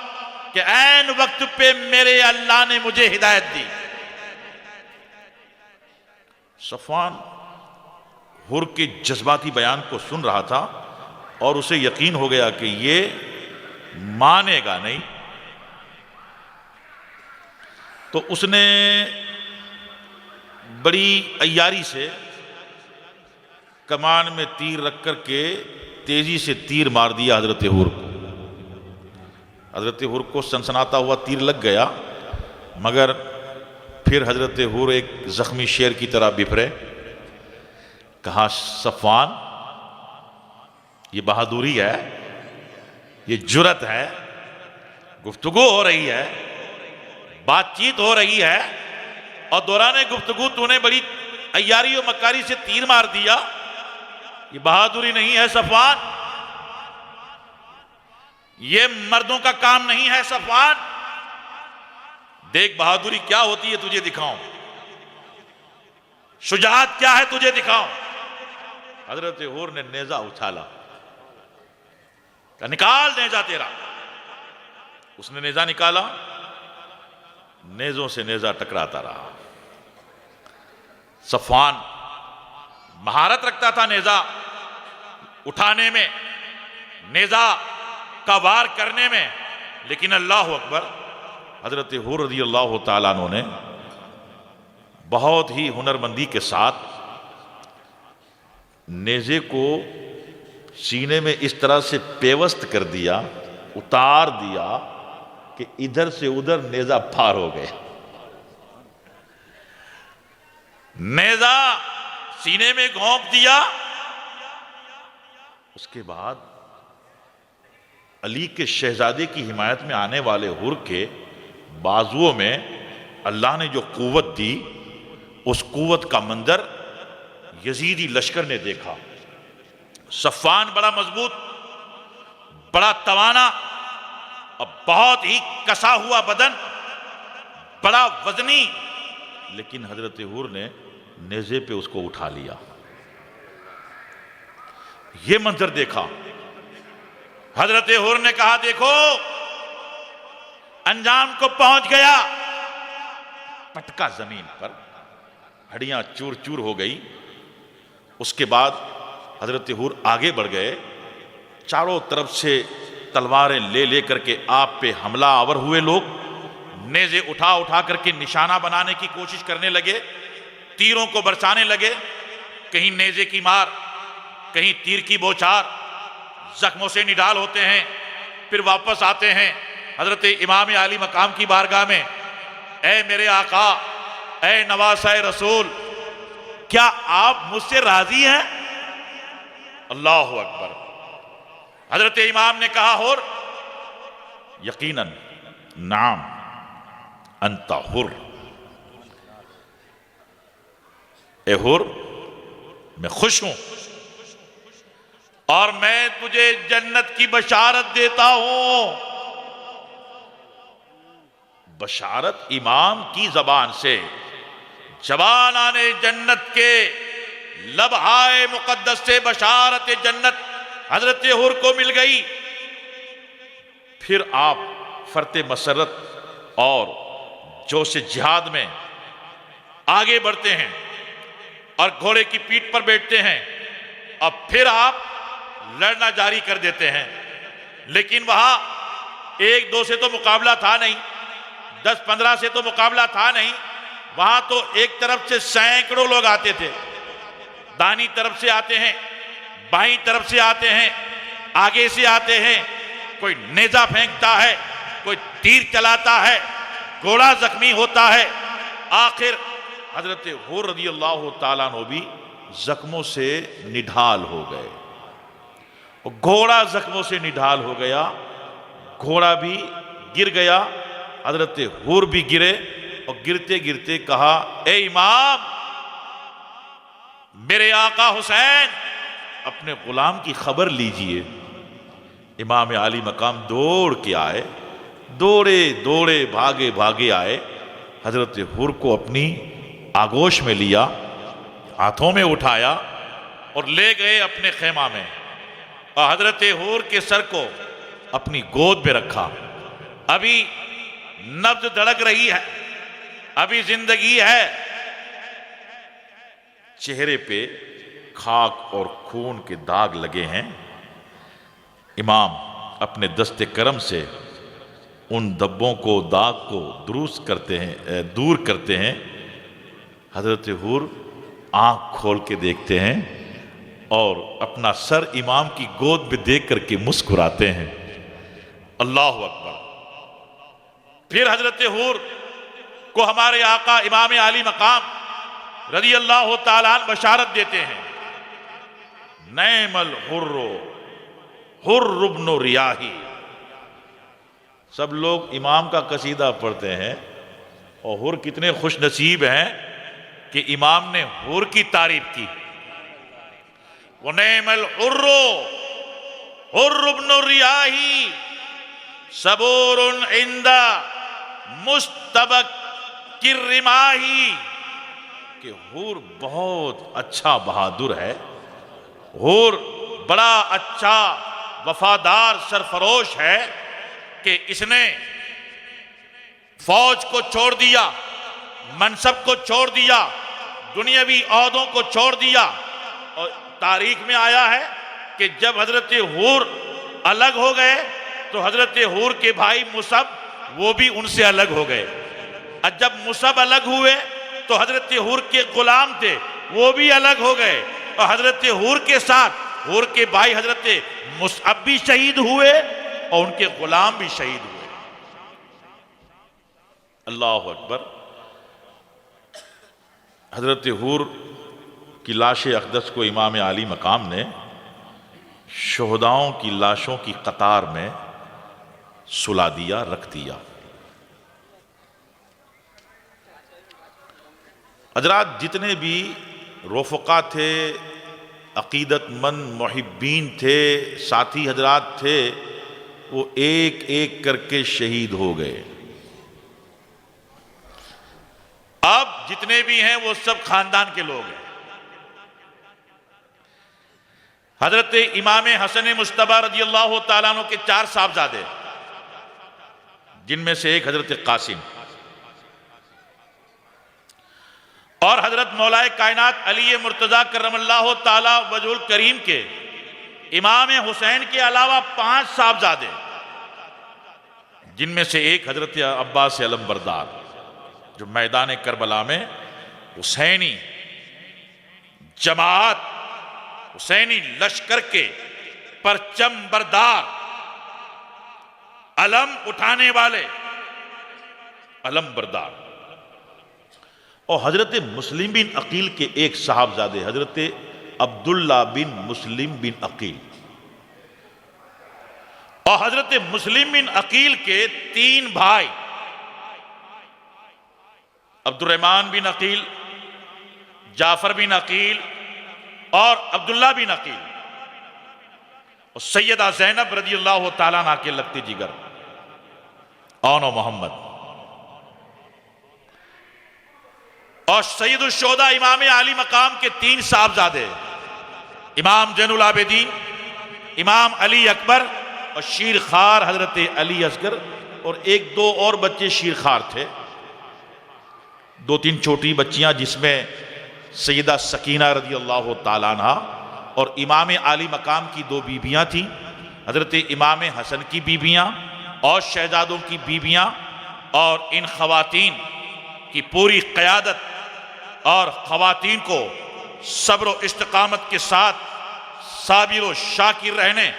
کہ عین وقت پہ میرے اللہ نے مجھے ہدایت دی۔ صفوان حر کے جذباتی بیان کو سن رہا تھا اور اسے یقین ہو گیا کہ یہ مانے گا نہیں، تو اس نے بڑی عیاری سے کمان میں تیر رکھ کر کے تیزی سے تیر مار دیا حضرت حر کو۔ حضرت حر کو سنسناتا ہوا تیر لگ گیا، مگر پھر حضرت حر ایک زخمی شیر کی طرح بپھرے۔ کہا، صفوان، یہ بہادری ہے، یہ جرت ہے، گفتگو ہو رہی ہے، بات چیت ہو رہی ہے، اور دوران گفتگو تو نے بڑی عیاری و مکاری سے تیر مار دیا، یہ بہادری نہیں ہے صفوان، یہ مردوں کا کام نہیں ہے صفوان۔ دیکھ بہادری کیا ہوتی ہے تجھے دکھاؤں، شجاعت کیا ہے تجھے دکھاؤں۔ حضرت حور نے نیزہ اچھالا، کہا، نکال نیزہ تیرا۔ اس نے نیزہ نکالا، نیزوں سے نیزہ ٹکراتا رہا۔ صفوان مہارت رکھتا تھا نیزہ اٹھانے میں، نیزہ کا وار کرنے میں، لیکن اللہ اکبر، حضرت حور رضی اللہ تعالیٰ عنہ نے بہت ہی ہنرمندی کے ساتھ نیزے کو سینے میں اس طرح سے پیوست کر دیا، اتار دیا کہ ادھر سے ادھر نیزہ پار ہو گئے۔ نیزہ سینے میں گھونپ دیا۔ اس کے بعد علی کے شہزادے کی حمایت میں آنے والے حر کے بازوؤں میں اللہ نے جو قوت دی، اس قوت کا منظر یزیدی لشکر نے دیکھا۔ صفوان بڑا مضبوط، بڑا توانا اور بہت ہی کسا ہوا بدن، بڑا وزنی، لیکن حضرت حر نے نیزے پہ اس کو اٹھا لیا۔ یہ منظر دیکھا، حضرت حر نے کہا، دیکھو انجام کو پہنچ گیا۔ پٹکا زمین پر، ہڈیاں چور چور ہو گئی۔ اس کے بعد حضرت حر آگے بڑھ گئے، چاروں طرف سے تلواریں لے لے کر کے آپ پہ حملہ آور ہوئے لوگ نیزے اٹھا اٹھا کر کے نشانہ بنانے کی کوشش کرنے لگے، تیروں کو برسانے لگے، کہیں نیزے کی مار، کہیں تیر کی بوچھار، زخموں سے نڈال ہوتے ہیں، پھر واپس آتے ہیں حضرت امام عالی مقام کی بارگاہ میں، اے میرے آقا، اے نواسہ رسول، کیا آپ مجھ سے راضی ہیں؟ اللہ اکبر۔ حضرت امام نے کہا، حر، یقیناً نعم انت حر، اے حور میں خوش ہوں اور میں تجھے جنت کی بشارت دیتا ہوں. بشارت امام کی زبان سے زبان آنے جنت کے لبہائے مقدس سے بشارت جنت حضرت حور کو مل گئی. پھر آپ فرت مسرت اور جوش جہاد میں آگے بڑھتے ہیں اور گھوڑے کی پیٹھ پر بیٹھتے ہیں اور پھر آپ لڑنا جاری کر دیتے ہیں. لیکن وہاں ایک دو سے تو مقابلہ تھا نہیں, 10-15 سے تو مقابلہ تھا نہیں. وہاں تو ایک طرف سے سینکڑوں لوگ آتے تھے, دانی طرف سے آتے ہیں, بائیں طرف سے آتے ہیں, آگے سے آتے ہیں. کوئی نیزہ پھینکتا ہے, کوئی تیر چلاتا ہے, گھوڑا زخمی ہوتا ہے. آخر حضرت حور رضی اللہ تعالیٰ عنہ بھی زخموں سے نڈھال ہو گئے. گھوڑا زخموں سے نڈھال ہو گیا, گھوڑا بھی گر گیا, حضرت حور بھی گرے اور گرتے گرتے کہا اے امام, میرے آقا حسین اپنے غلام کی خبر لیجئے. امام عالی مقام دوڑ کے آئے, دوڑے دوڑے بھاگے بھاگے آئے, حضرت حور کو اپنی آغوش میں لیا, ہاتھوں میں اٹھایا اور لے گئے اپنے خیمہ میں, اور حضرت حور کے سر کو اپنی گود میں رکھا. ابھی نبض دھڑک رہی ہے, ابھی زندگی ہے. چہرے پہ خاک اور خون کے داغ لگے ہیں. امام اپنے دست کرم سے ان دبوں کو, داغ کو دور کرتے ہیں. حضرت حور آنکھ کھول کے دیکھتے ہیں اور اپنا سر امام کی گود میں دیکھ کر کے مسکراتے ہیں. اللہ اکبر. پھر حضرت حور کو ہمارے آقا امام عالی مقام رضی اللہ تعالیٰ عنہ بشارت دیتے ہیں, نعم الحر حر ابن ریاحی. سب لوگ امام کا قصیدہ پڑھتے ہیں اور حر کتنے خوش نصیب ہیں کہ امام نے حر کی تعریف کی. وَنَعْمَ الْحُرُّ حُرُّ ابْنُ الرِّيَاحِ صَبُورٌ عِنْدَ مُسْتَبَقِّ الرِّمَاحِ. کہ حور بہت اچھا بہادر ہے, حور بڑا اچھا وفادار سرفروش ہے کہ اس نے فوج کو چھوڑ دیا, منصب کو چھوڑ دیا, دنیاوی عہدوں کو چھوڑ دیا. اور تاریخ میں آیا ہے کہ جب حضرت حور الگ ہو گئے تو حضرت حور کے بھائی مصعب وہ بھی ان سے الگ ہو گئے. اور جب مصعب الگ ہوئے تو حضرت حور کے غلام تھے وہ بھی الگ ہو گئے, اور حضرت حور کے ساتھ حور کے بھائی حضرت مصعب بھی شہید ہوئے اور ان کے غلام بھی شہید ہوئے. اللہ اکبر. حضرت حور کی لاش اقدس کو امام عالی مقام نے شہداؤں کی لاشوں کی قطار میں سلا دیا, رکھ دیا. حضرات جتنے بھی رفقا تھے, عقیدت مند محبین تھے, ساتھی حضرات تھے, وہ ایک ایک کر کے شہید ہو گئے. اب جتنے بھی ہیں وہ سب خاندان کے لوگ ہیں. حضرت امام حسن مجتبی رضی اللہ تعالیٰ عنہ کے 4 صاحبزادے, جن میں سے ایک حضرت قاسم, اور حضرت مولائے کائنات علی مرتضیٰ کرم اللہ تعالی وجہ الکریم کے امام حسین کے علاوہ 5 صاحبزادے, جن میں سے ایک حضرت عباس علم بردار, جو میدان کربلا میں حسینی جماعت, حسینی لشکر کے پرچم بردار, علم اٹھانے والے, علم بردار. اور حضرت مسلم بن عقیل کے ایک صاحبزادے حضرت عبداللہ بن مسلم بن عقیل, اور حضرت مسلم بن عقیل کے 3 بھائی عبد الرحمن بن عقیل, جعفر بن عقیل اور عبداللہ بن عقیل اور سیدہ زینب رضی اللہ تعالیٰ عنہ کے لگتے جگر اون و محمد اور سید الشہداء امام عالی مقام کے 3 صاحبزادے امام زین العابدین، امام علی اکبر اور شیر خوار حضرت علی اصغر، اور 1-2 اور بچے شیر خوار تھے، 2-3 چھوٹی بچیاں جس میں سیدہ سکینہ رضی اللہ تعالیٰ عنہ اور امام عالی مقام کی 2 بیویاں تھیں، حضرت امام حسن کی بیویاں اور شہزادوں کی بیویاں، اور ان خواتین کی پوری قیادت اور خواتین کو صبر و استقامت کے ساتھ صابر و شاکر رہنے،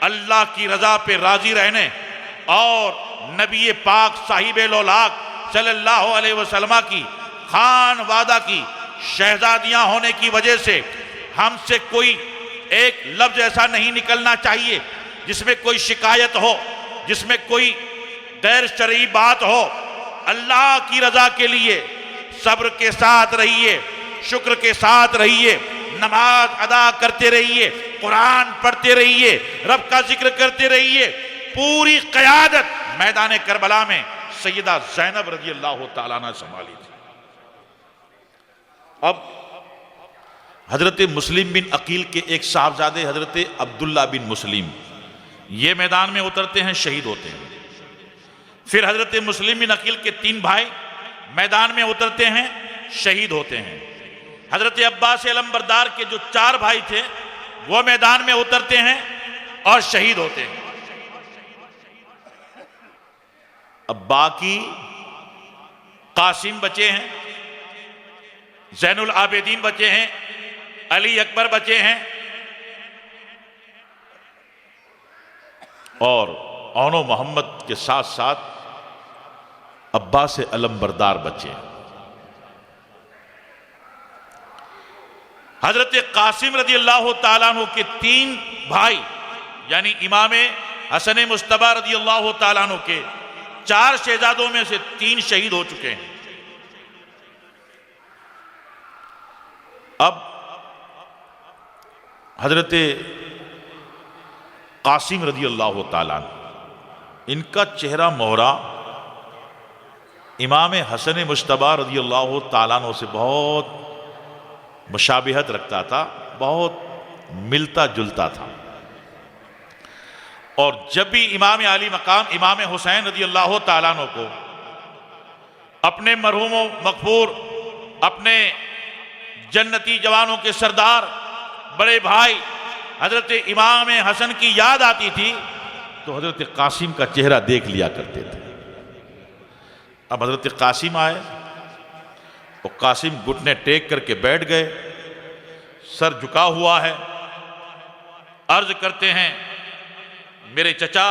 اللہ کی رضا پہ راضی رہنے اور نبی پاک صاحب لولاک صلی اللہ علیہ وسلم کی خان وعدہ کی شہزادیاں ہونے کی وجہ سے ہم سے کوئی ایک لفظ ایسا نہیں نکلنا چاہیے جس میں کوئی شکایت ہو، جس میں کوئی غیر شرعی بات ہو۔ اللہ کی رضا کے لیے صبر کے ساتھ رہیے، شکر کے ساتھ رہیے، نماز ادا کرتے رہیے، قرآن پڑھتے رہیے، رب کا ذکر کرتے رہیے۔ پوری قیادت میدان کربلا میں سیدہ زینب رضی اللہ تعالیٰ عنہ سنبھالی تھی۔ اب حضرت مسلم بن عقیل کے ایک صاحبزادے حضرت عبداللہ بن مسلم یہ میدان میں اترتے ہیں، شہید ہوتے ہیں۔ پھر حضرت مسلم بن عقیل کے 3 بھائی میدان میں اترتے ہیں، شہید ہوتے ہیں۔ حضرت عباس علمبردار کے جو 4 بھائی تھے وہ میدان میں اترتے ہیں اور شہید ہوتے ہیں۔ اب باقی قاسم بچے ہیں، زین العابدین بچے ہیں، علی اکبر بچے ہیں، اور اون و محمد کے ساتھ ساتھ عباس علمبردار بچے ہیں۔ حضرت قاسم رضی اللہ تعالیٰ عنہ کے 3 بھائی یعنی امام حسن مجتبی رضی اللہ تعالیٰ عنہ کے 4 شہزادوں میں سے 3 شہید ہو چکے ہیں۔ اب حضرت قاسم رضی اللہ تعالیٰ عنہ ان کا چہرہ مہرا امام حسن مجتبی رضی اللہ تعالیٰ عنہ سے بہت مشابہت رکھتا تھا، بہت ملتا جلتا تھا، اور جب بھی امام علی مقام امام حسین رضی اللہ تعالیٰ عنہ کو اپنے مرحوم و مغفور، اپنے جنتی جوانوں کے سردار بڑے بھائی حضرت امام حسن کی یاد آتی تھی تو حضرت قاسم کا چہرہ دیکھ لیا کرتے تھے۔ اب حضرت قاسم آئے، اور قاسم گھٹنے ٹیک کر کے بیٹھ گئے، سر جھکا ہوا ہے، عرض کرتے ہیں میرے چچا،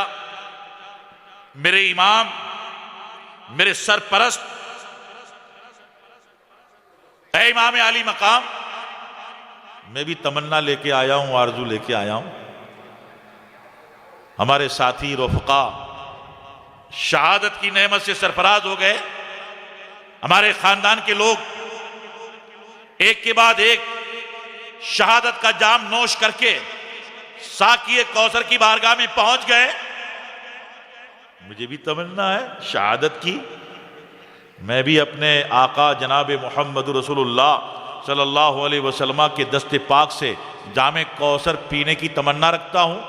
میرے امام، میرے سرپرست، اے امام علی مقام، میں بھی تمنا لے کے آیا ہوں، آرزو لے کے آیا ہوں۔ ہمارے ساتھی رفقا شہادت کی نعمت سے سرفراز ہو گئے، ہمارے خاندان کے لوگ ایک کے بعد ایک شہادت کا جام نوش کر کے ساقی کوثر کی بارگاہ میں پہنچ گئے۔ مجھے بھی تمنا ہے شہادت کی، میں بھی اپنے آقا جناب محمد رسول اللہ صلی اللہ علیہ وسلم کے دست پاک سے جام کوثر پینے کی تمنا رکھتا ہوں۔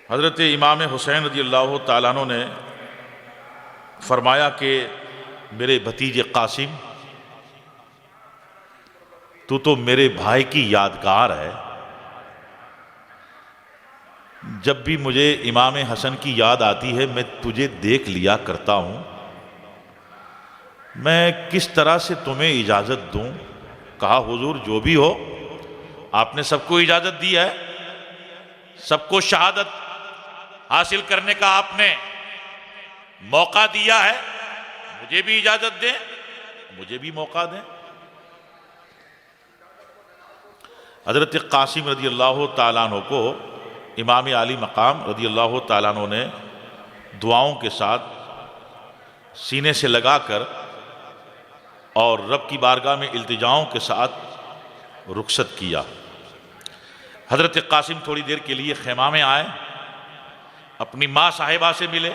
حضرت امام حسین رضی اللہ تعالیٰ عنہ نے فرمایا کہ میرے بھتیجے قاسم، تو میرے بھائی کی یادگار ہے، جب بھی مجھے امام حسن کی یاد آتی ہے میں تجھے دیکھ لیا کرتا ہوں، میں کس طرح سے تمہیں اجازت دوں؟ کہا حضور جو بھی ہو، آپ نے سب کو اجازت دی ہے، سب کو شہادت حاصل کرنے کا آپ نے موقع دیا ہے، مجھے بھی اجازت دیں، مجھے بھی موقع دیں۔ حضرت قاسم رضی اللہ تعالیٰ عنہ کو امام علی مقام رضی اللہ تعالیٰ عنہ نے دعاؤں کے ساتھ سینے سے لگا کر اور رب کی بارگاہ میں التجاؤں کے ساتھ رخصت کیا۔ حضرت قاسم تھوڑی دیر کے لیے خیمہ میں آئے، اپنی ماں صاحبہ سے ملے،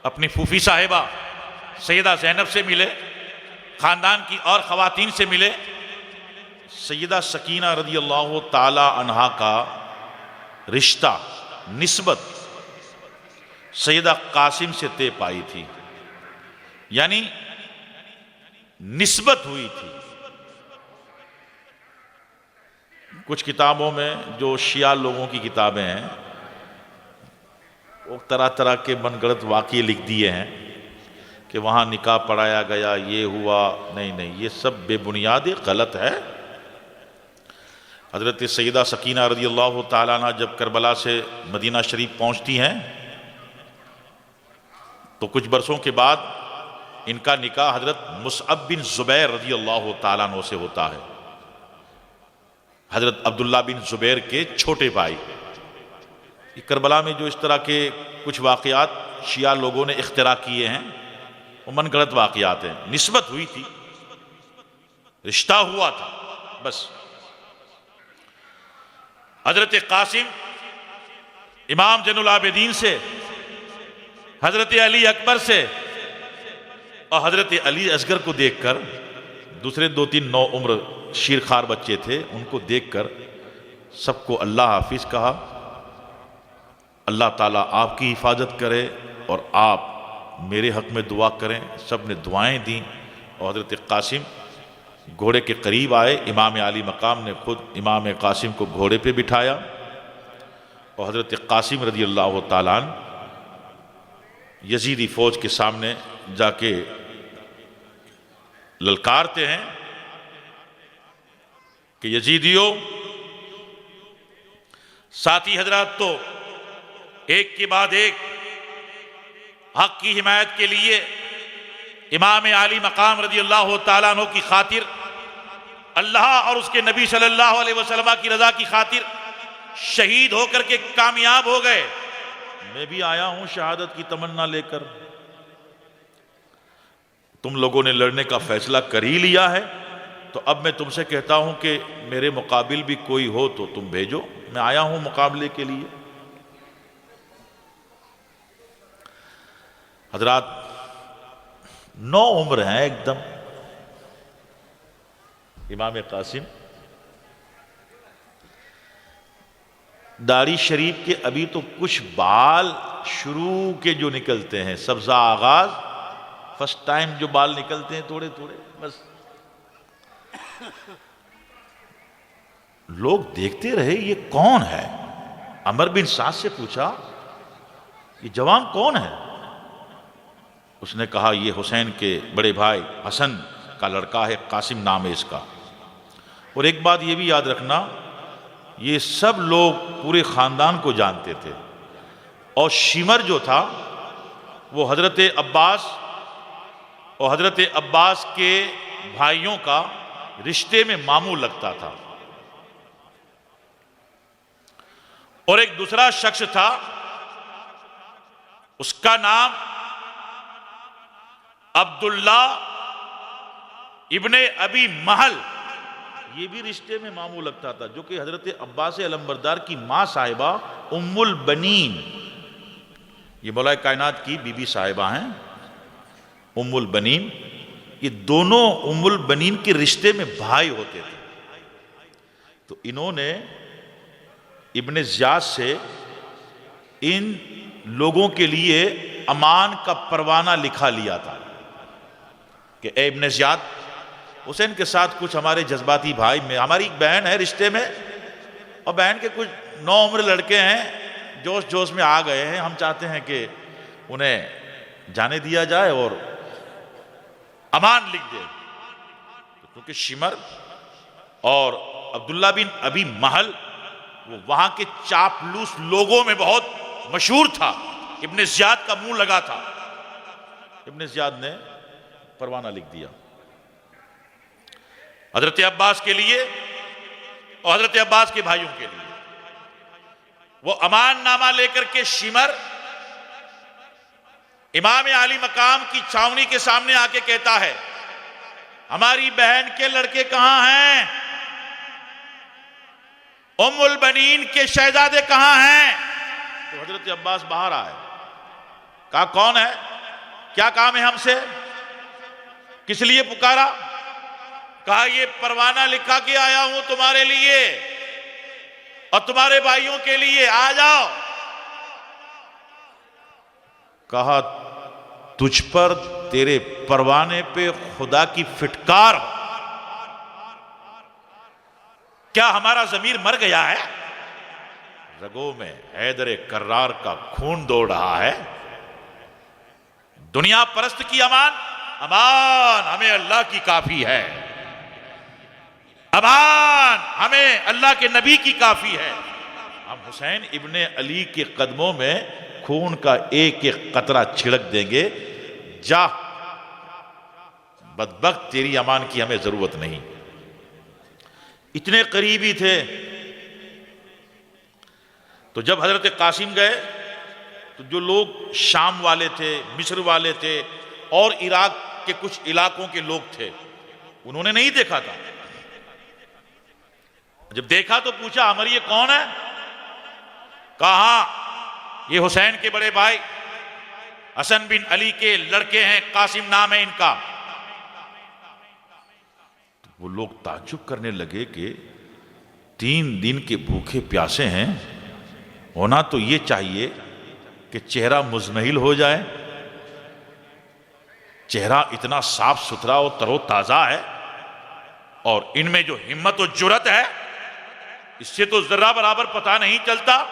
اپنی پھوپھی صاحبہ سیدہ زینب سے ملے، خاندان کی اور خواتین سے ملے۔ سیدہ سکینہ رضی اللہ تعالی عنہا کا رشتہ، نسبت سیدہ قاسم سے طے پائی تھی، یعنی نسبت ہوئی تھی۔ کچھ کتابوں میں جو شیعہ لوگوں کی کتابیں ہیں وہ طرح طرح کے من گڑت واقعے لکھ دیے ہیں کہ وہاں نکاح پڑھایا گیا، یہ ہوا۔ نہیں، یہ سب بے بنیاد غلط ہے۔ حضرت سیدہ سکینہ رضی اللہ تعالیٰ عنہ جب کربلا سے مدینہ شریف پہنچتی ہیں تو کچھ برسوں کے بعد ان کا نکاح حضرت مصعب بن زبیر رضی اللہ تعالیٰ عنہ سے ہوتا ہے، حضرت عبداللہ بن زبیر کے چھوٹے بھائی۔ کربلا میں جو اس طرح کے کچھ واقعات شیعہ لوگوں نے اختراع کیے ہیں وہ من گڑت واقعات ہیں۔ نسبت ہوئی تھی، رشتہ ہوا تھا، بس۔ حضرت قاسم امام زین العابدین سے، حضرت علی اکبر سے اور حضرت علی اصغر کو دیکھ کر، دوسرے 2-3 نو عمر شیرخوار بچے تھے، ان کو دیکھ کر سب کو اللہ حافظ کہا۔ اللہ تعالیٰ آپ کی حفاظت کرے اور آپ میرے حق میں دعا کریں۔ سب نے دعائیں دیں اور حضرت قاسم گھوڑے کے قریب آئے۔ امام عالی مقام نے خود امام قاسم کو گھوڑے پہ بٹھایا اور حضرت قاسم رضی اللہ تعالیٰ عنہ یزیدی فوج کے سامنے جا کے للکارتے ہیں کہ یزیدیوں، ساتھی حضرات تو ایک کے بعد ایک حق کی حمایت کے لیے امام عالی مقام رضی اللہ تعالیٰ عنہ کی خاطر، اللہ اور اس کے نبی صلی اللہ علیہ وسلم کی رضا کی خاطر شہید ہو کر کے کامیاب ہو گئے۔ میں بھی آیا ہوں شہادت کی تمنا لے کر۔ تم لوگوں نے لڑنے کا فیصلہ کر ہی لیا ہے تو اب میں تم سے کہتا ہوں کہ میرے مقابل بھی کوئی ہو تو تم بھیجو، میں آیا ہوں مقابلے کے لیے۔ حضرات نو عمر ہیں ایک دم امام قاسم، داڑھی شریف کے ابھی تو کچھ بال شروع کے جو نکلتے ہیں، سبزہ آغاز، فرسٹ ٹائم جو بال نکلتے ہیں تھوڑے تھوڑے، بس۔ لوگ دیکھتے رہے یہ کون ہے؟ عمر بن سعد سے پوچھا یہ جوان کون ہے؟ اس نے کہا یہ حسین کے بڑے بھائی حسن کا لڑکا ہے، قاسم نام ہے اس کا۔ اور ایک بات یہ بھی یاد رکھنا، یہ سب لوگ پورے خاندان کو جانتے تھے، اور شمر جو تھا وہ حضرت عباس اور حضرت عباس کے بھائیوں کا رشتے میں ماموں لگتا تھا۔ اور ایک دوسرا شخص تھا، اس کا نام عبداللہ ابن ابی محل، یہ بھی رشتے میں ماموں لگتا تھا، جو کہ حضرت عباس علمبردار کی ماں صاحبہ ام البنین، یہ مولا کائنات کی بی بی صاحبہ ہیں ام البنین، یہ دونوں ام البنین کے رشتے میں بھائی ہوتے تھے۔ تو انہوں نے ابن زیاد سے ان لوگوں کے لیے امان کا پروانہ لکھا لیا تھا کہ اے ابن زیاد، حسین کے ساتھ کچھ ہمارے جذباتی بھائی میں، ہماری ایک بہن ہے رشتے میں، اور بہن کے کچھ نو عمر لڑکے ہیں جوش جوش میں آ گئے ہیں، ہم چاہتے ہیں کہ انہیں جانے دیا جائے اور امان لکھ دے۔ کیونکہ شمر اور عبداللہ بن ابی محل وہ وہاں کے چاپلوس لوگوں میں بہت مشہور تھا، ابن زیاد کا منہ لگا تھا۔ ابن زیاد نے پروانہ لکھ دیا حضرت عباس کے لیے اور حضرت عباس کے بھائیوں کے لیے۔ وہ امان نامہ لے کر کے شمر امام عالی مقام کی چھاونی کے سامنے آ کے کہتا ہے ہماری بہن کے لڑکے کہاں ہیں؟ ام البنین کے شہزادے کہاں ہیں؟ تو حضرت عباس باہر آئے، کہا کون ہے؟ کیا کام ہے ہم سے؟ کس لیے پکارا؟ کہا یہ پروانہ لکھا کے آیا ہوں تمہارے لیے اور تمہارے بھائیوں کے لیے، آ جاؤ۔ کہا تجھ پر، تیرے پروانے پہ خدا کی فٹکار ہو، کیا ہمارا ضمیر مر گیا ہے؟ رگوں میں حیدر کرار کا خون دوڑ رہا ہے۔ دنیا پرست کی امان، امان ہمیں اللہ کی کافی ہے، امان ہمیں اللہ کے نبی کی کافی ہے۔ ہم حسین ابن علی کے قدموں میں خون کا ایک ایک قطرہ چھڑک دیں گے، جا بدبخت، تیری امان کی ہمیں ضرورت نہیں۔ اتنے قریبی تھے۔ تو جب حضرت قاسم گئے تو جو لوگ شام والے تھے، مصر والے تھے اور عراق کے کچھ علاقوں کے لوگ تھے، انہوں نے نہیں دیکھا تھا۔ جب دیکھا تو پوچھا عمر یہ کون ہے؟ کہا یہ حسین کے بڑے بھائی حسن بن علی کے لڑکے ہیں، قاسم نام ہے ان کا۔ تو وہ لوگ تعجب کرنے لگے کہ 3 دن کے بھوکے پیاسے ہیں، ہونا تو یہ چاہیے کہ چہرہ مزمحل ہو جائے، چہرہ اتنا صاف ستھرا اور تر و تازہ ہے، اور ان میں جو ہمت و جرأت ہے اس سے تو ذرہ برابر پتہ نہیں چلتا